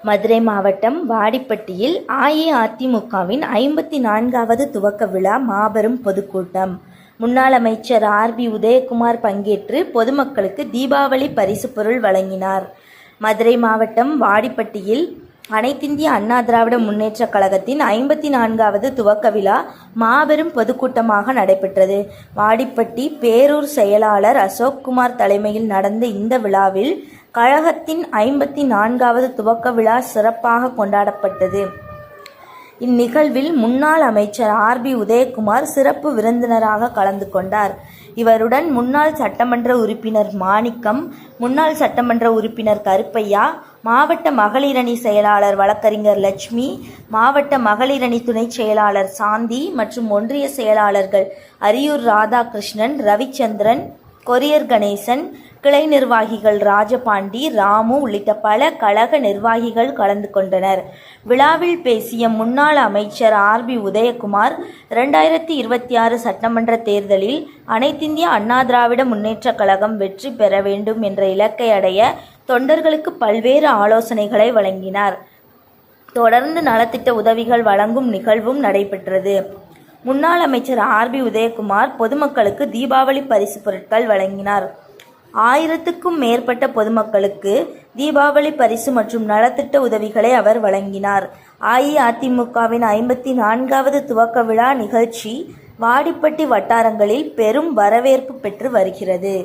மதுரை மாவட்டம் வாடிப்பட்டியில் அஇஅதிமுகவின் 54வது துவக்க விழா மாபெரும் பொதுக்கூட்டம். முன்னாள் அமைச்சர் ஆர்.பி. உதயகுமார் பங்கேற்று பொதுமக்களுக்கு தீபாவளி பரிசு பொருள் வழங்கினார். மதுரை மாவட்டம் வாடிப்பட்டியில் அனைத்திந்திய அண்ணா திராவிட முன்னேற்றக் கழகத்தின் 54வது துவக்க விழா மாபெரும் பொதுக்கூட்டமாக நடைபெற்றது. வாடிப்பட்டி பேரூர் செயலாளர் அசோக்குமார் தலைமையில் நடந்த இந்த விழாவில் கழகத்தின் 54வது துவக்க விழா சிறப்பாக கொண்டாடப்பட்டது. இந்நிகழ்வில் முன்னாள் அமைச்சர் ஆர்.பி. உதயகுமார் சிறப்பு விருந்தினராக கலந்து கொண்டார். இவருடன் முன்னாள் சட்டமன்ற உறுப்பினர் மாணிக்கம், முன்னாள் சட்டமன்ற உறுப்பினர் கருப்பையா, மாவட்ட மகளிரணி செயலாளர் வழக்கறிஞர் லட்சுமி, மாவட்ட மகளிரணி துணை செயலாளர் சாந்தி மற்றும் ஒன்றிய செயலாளர்கள் அரியூர் ராதாகிருஷ்ணன், ரவிச்சந்திரன், கொரியர் கணேசன், கிளை நிர்வாகிகள் ராஜபாண்டி, ராமு உள்ளிட்ட பல கழக நிர்வாகிகள் கலந்து கொண்டனர். விழாவில் பேசிய முன்னாள் அமைச்சர் ஆர்.பி. உதயகுமார், 2026 சட்டமன்ற தேர்தலில் அனைத்திந்திய அண்ணா திராவிட முன்னேற்றக் கழகம் வெற்றி பெற வேண்டும் என்ற இலக்கை அடைய தொண்டர்களுக்கு பல்வேறு ஆலோசனைகளை வழங்கினார். தொடர்ந்து நலத்திட்ட உதவிகள் வழங்கும் நிகழ்வும் நடைபெற்றது. முன்னாள் அமைச்சர் ஆர்.பி. உதயகுமார் பொதுமக்களுக்கு தீபாவளி பரிசு பொருட்கள் வழங்கினார். 1000க்கும் மேற்பட்ட பொதுமக்களுக்கு தீபாவளி பரிசு மற்றும் நலத்திட்ட உதவிகளை அவர் வழங்கினார். அஇஅதிமுகவின் 54வது துவக்க விழா நிகழ்ச்சி வாடிப்பட்டி வட்டாரங்களில் பெரும் வரவேற்பு பெற்று வருகிறது.